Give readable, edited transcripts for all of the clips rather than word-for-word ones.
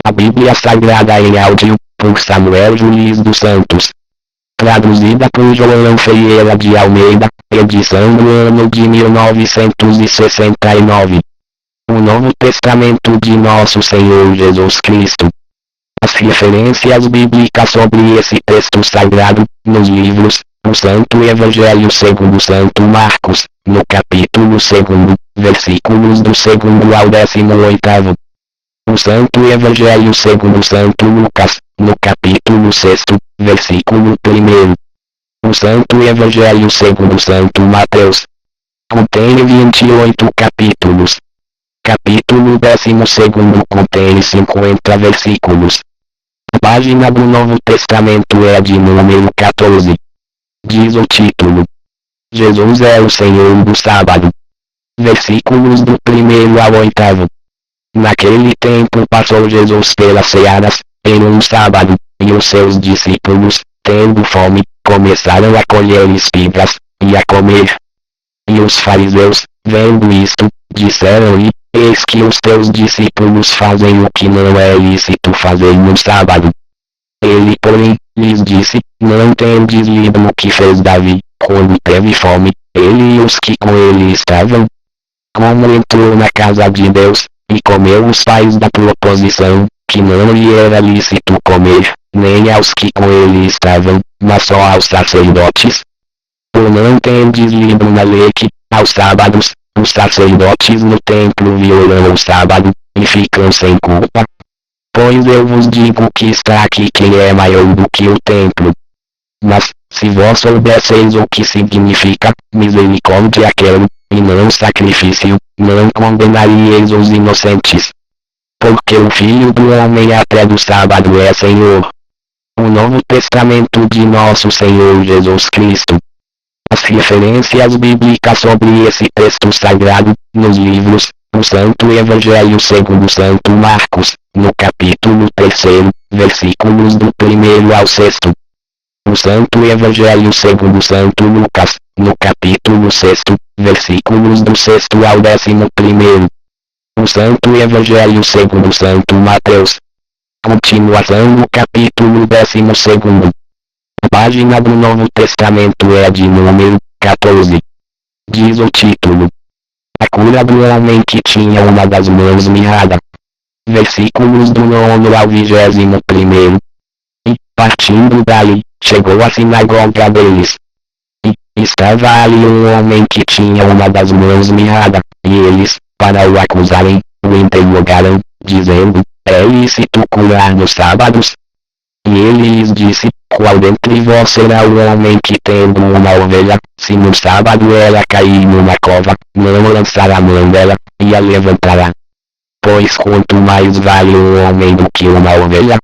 A Bíblia Sagrada em áudio, por Samuel Juiz dos Santos. Traduzida por João Ferreira de Almeida, edição do ano de 1969. O Novo Testamento de Nosso Senhor Jesus Cristo. As referências bíblicas sobre esse texto sagrado, nos livros, o Santo Evangelho segundo Santo Marcos, no capítulo 2, versículos do 2º ao 18º. O Santo Evangelho segundo Santo Lucas, no capítulo 6, versículo 1. O Santo Evangelho segundo Santo Mateus. Contém 28 capítulos. Capítulo 12 contém 50 versículos. A página do Novo Testamento é de número 14. Diz o título: Jesus é o Senhor do Sábado. Versículos do 1 ao 8. Naquele tempo passou Jesus pelas searas, em um sábado, e os seus discípulos, tendo fome, começaram a colher espigas, e a comer. E os fariseus, vendo isto, disseram-lhe: Eis que os teus discípulos fazem o que não é lícito fazer no sábado. Ele, porém, lhes disse: Não tendes lido o que fez Davi, quando teve fome, ele e os que com ele estavam? Como entrou na casa de Deus, e comeu os pais da proposição, que não lhe era lícito comer, nem aos que com ele estavam, mas só aos sacerdotes? Ou não tendes lido na lei que, aos sábados, os sacerdotes no templo violam o sábado, e ficam sem culpa? Pois eu vos digo que está aqui quem é maior do que o templo. Mas, se vós soubesseis o que significa misericórdia aquele, e não sacrifício, não condenaríeis os inocentes. Porque o Filho do Homem até do sábado é Senhor. O Novo Testamento de Nosso Senhor Jesus Cristo. As referências bíblicas sobre esse texto sagrado, nos livros, o Santo Evangelho segundo Santo Marcos, no capítulo 3, versículos do 1 ao 6. O Santo Evangelho segundo Santo Lucas, no capítulo 6, versículos do 6 ao 11. O Santo Evangelho segundo Santo Mateus. Continuação no capítulo 12. A página do Novo Testamento é de número 14. Diz o título: A cura do homem que tinha uma das mãos mirrada. Versículos do 9 ao 21. E, partindo dali, chegou à sinagoga deles. E, estava ali um homem que tinha uma das mãos mirrada, e eles, para o acusarem, o interrogaram, dizendo: É lícito curar nos sábados? E ele lhes disse: Qual dentre vós será o homem que, tendo uma ovelha, se no sábado ela cair numa cova, não lançará a mão dela, e a levantará? Pois quanto mais vale um homem do que uma ovelha?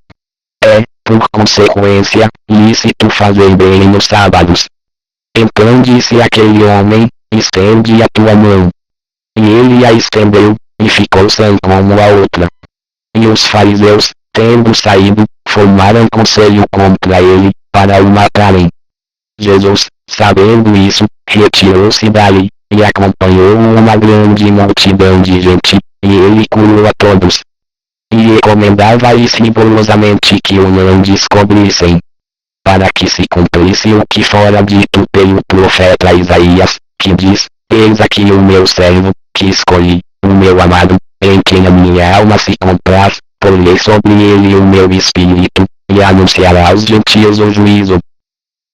É, por consequência, lícito fazer bem nos sábados. Então disse aquele homem: Estende a tua mão. E ele a estendeu, e ficou sã como a outra. E os fariseus, tendo saído, formaram conselho contra ele, para o matarem. Jesus, sabendo isso, retirou-se dali, e acompanhou uma grande multidão de gente, e ele curou a todos. E recomendava-lhes rigorosamente que o não descobrissem, para que se cumprisse o que fora dito pelo profeta Isaías, que diz: Eis aqui o meu servo, que escolhi, o meu amado, em quem a minha alma se compraz, porei sobre ele o meu espírito, e anunciará aos gentios o juízo.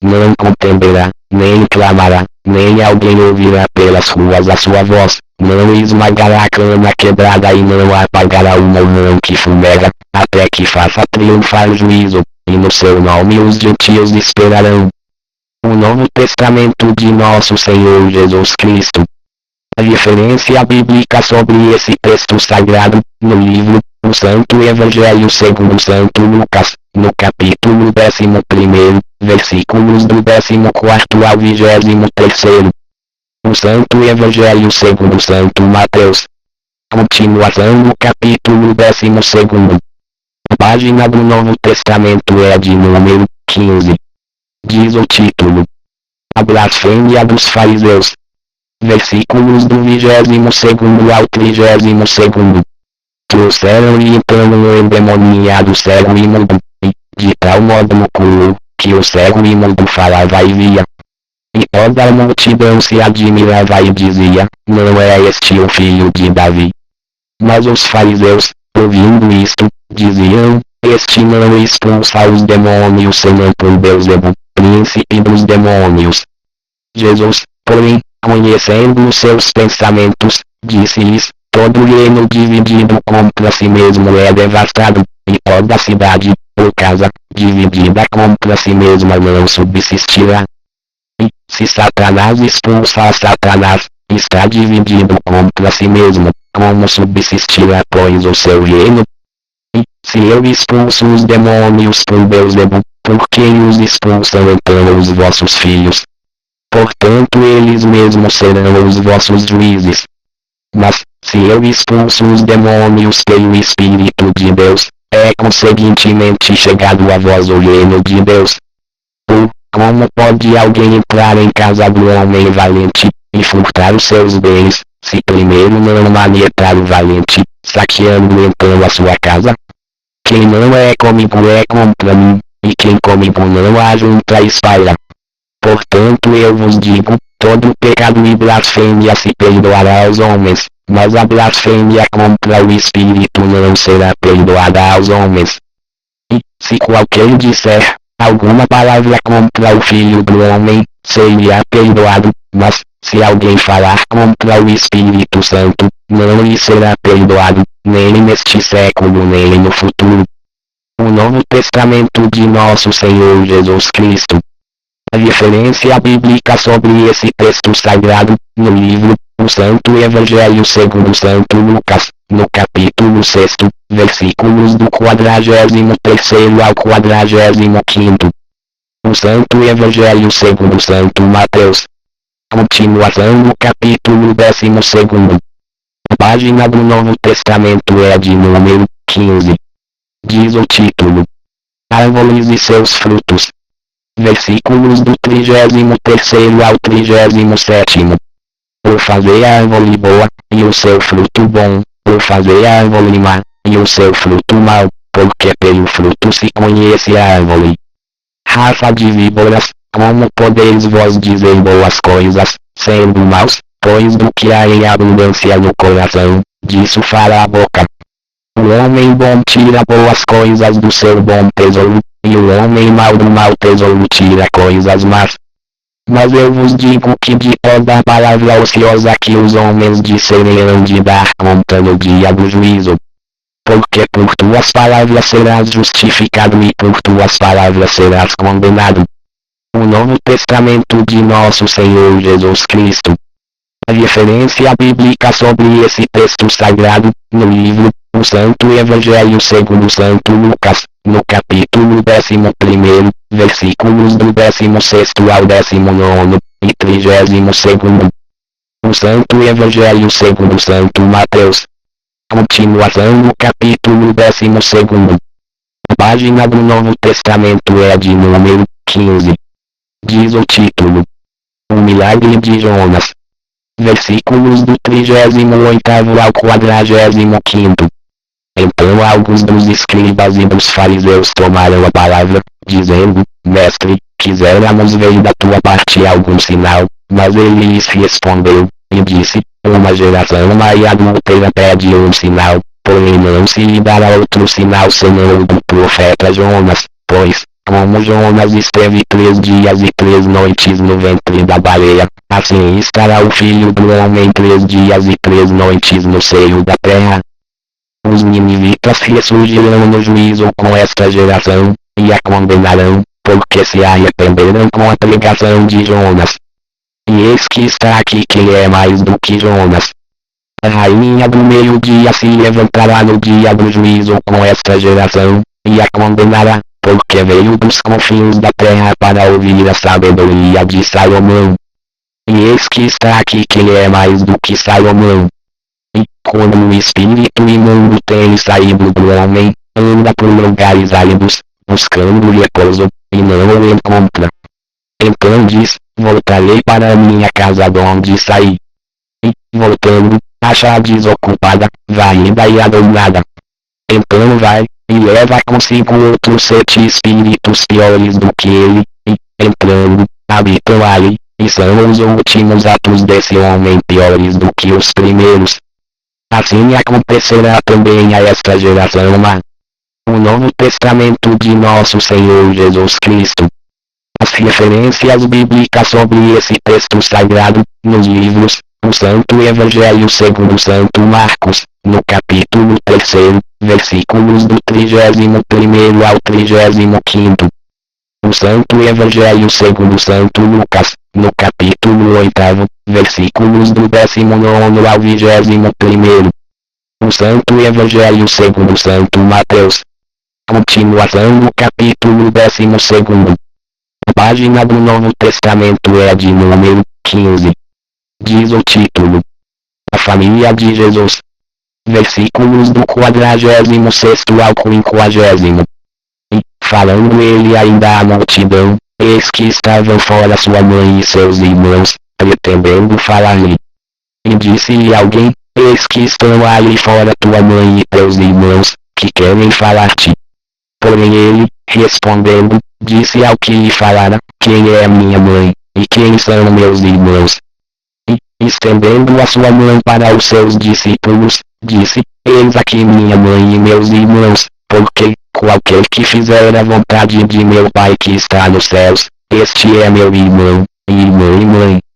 Não contenderá, nem clamará, nem alguém ouvirá pelas ruas a sua voz, não esmagará a cana quebrada e não apagará o morrão que fumega, até que faça triunfar o juízo, e no seu nome os gentios esperarão. O Novo Testamento de Nosso Senhor Jesus Cristo. A referência bíblica sobre esse texto sagrado, no livro, o Santo Evangelho segundo Santo Lucas, no capítulo 11, versículos do 14 ao 23. O Santo Evangelho segundo Santo Mateus. Continuação no capítulo 12. A página do Novo Testamento é de número 15. Diz o título: A blasfêmia dos fariseus. Versículos do 22 ao 32. Tu o cérebro e entrando no endemoniado cego e mudo, e, de tal modo no culo, que o cego e mudo falava e via. E toda a multidão se admirava e dizia, não é este o filho de Davi? Mas os fariseus, ouvindo isto, diziam, este não expulsa os demônios senão por Beelzebul, príncipe dos demônios. Jesus, porém, conhecendo os seus pensamentos, disse-lhes, todo reino dividido contra si mesmo é devastado, e toda cidade, ou casa, dividida contra si mesma não subsistirá. E, se Satanás expulsa a Satanás, está dividido contra si mesmo, como subsistirá pois o seu reino? E, se eu expulso os demônios por Beelzebul, por quem os expulsam então os vossos filhos? Portanto eles mesmos serão os vossos juízes. Mas, se eu expulso os demônios pelo Espírito de Deus, é conseguintemente chegado a vós o reino de Deus. Ou, como pode alguém entrar em casa do homem valente, e furtar os seus bens, se primeiro não manietrar o valente, saqueando então a sua casa? Quem não é comigo é contra mim, e quem comigo não ajunta a espalha. Portanto eu vos digo, todo pecado e blasfêmia se perdoará aos homens, mas a blasfêmia contra o Espírito não será perdoada aos homens. E, se qualquer disser alguma palavra contra o Filho do Homem, seria perdoado, mas, se alguém falar contra o Espírito Santo, não lhe será perdoado, nem neste século nem no futuro. O Novo Testamento de Nosso Senhor Jesus Cristo. A referência bíblica sobre esse texto sagrado, no livro, o Santo Evangelho segundo Santo Lucas, no capítulo 6, versículos do 43º ao 45º. O Santo Evangelho segundo Santo Mateus. Continuação do capítulo 12º. A página do Novo Testamento é de número 15. Diz o título: Árvores e seus frutos. Versículos do 33º ao 37º. Por fazer a árvore boa, e o seu fruto bom, por fazer a árvore má, e o seu fruto mau, porque pelo fruto se conhece a árvore. Raça de víboras, como podeis vós dizer boas coisas, sendo maus, pois do que há em abundância no coração, disso fala a boca. O homem bom tira boas coisas do seu bom tesouro, e o homem mau do mau tesouro tira coisas más. Mas eu vos digo que de toda palavra ociosa que os homens disserem hão de dar conta no dia do juízo. Porque por tuas palavras serás justificado e por tuas palavras serás condenado. O Novo Testamento de Nosso Senhor Jesus Cristo. A referência bíblica sobre esse texto sagrado, no livro, o Santo Evangelho segundo Santo Lucas, no capítulo 11, versículos do 16º ao 19, e 32º. O Santo Evangelho segundo Santo Mateus. Continuação do capítulo 12º. A página do Novo Testamento é de número 15. Diz o título: O milagre de Jonas. Versículos do 38º ao 45º. Então alguns dos escribas e dos fariseus tomaram a palavra, dizendo, Mestre, quiséramos ver da tua parte algum sinal, mas ele lhes respondeu, e disse, uma geração má e adúltera pede um sinal, porém não se lhe dará outro sinal senão o do profeta Jonas, pois, como Jonas esteve 3 dias e 3 noites no ventre da baleia, assim estará o Filho do Homem 3 dias e 3 noites no seio da terra. Os ninivitas ressurgirão no juízo com esta geração, e a condenarão, porque se arrependeram com a pregação de Jonas. E eis que está aqui quem é mais do que Jonas. A rainha do meio-dia se levantará no dia do juízo com esta geração, e a condenará, porque veio dos confins da terra para ouvir a sabedoria de Salomão. E eis que está aqui quem é mais do que Salomão. E, quando o espírito imundo tem saído do homem, anda por lugares áridos, buscando repouso, e não o encontra. Então diz, voltarei para a minha casa de onde saí. E, voltando, acha-a desocupada, varrida e adornada. Então vai, e leva consigo outros 7 espíritos piores do que ele, e, entrando, habitam ali, e são os últimos atos desse homem piores do que os primeiros. Assim acontecerá também a esta geração má. O Novo Testamento de Nosso Senhor Jesus Cristo. As referências bíblicas sobre esse texto sagrado, nos livros, o Santo Evangelho segundo Santo Marcos, no capítulo 3, versículos do 31º ao 35º. O Santo Evangelho segundo Santo Lucas, no capítulo 8, versículos do 19º ao 21º. O Santo Evangelho segundo Santo Mateus. Continuação no capítulo 12º. A página do Novo Testamento é a de número 15. Diz o título: A família de Jesus. Versículos do 46º ao 50º. E, falando ele ainda à multidão, eis que estavam fora sua mãe e seus irmãos, pretendendo falar-lhe. E disse-lhe alguém: Eis que estão aí fora tua mãe e teus irmãos, que querem falar-te. Porém ele, respondendo, disse ao que lhe falara: Quem é minha mãe, e quem são meus irmãos? E, estendendo a sua mão para os seus discípulos, disse: Eis aqui minha mãe e meus irmãos, porque, qualquer que fizer a vontade de meu Pai que está nos céus, este é meu irmão, irmã e mãe.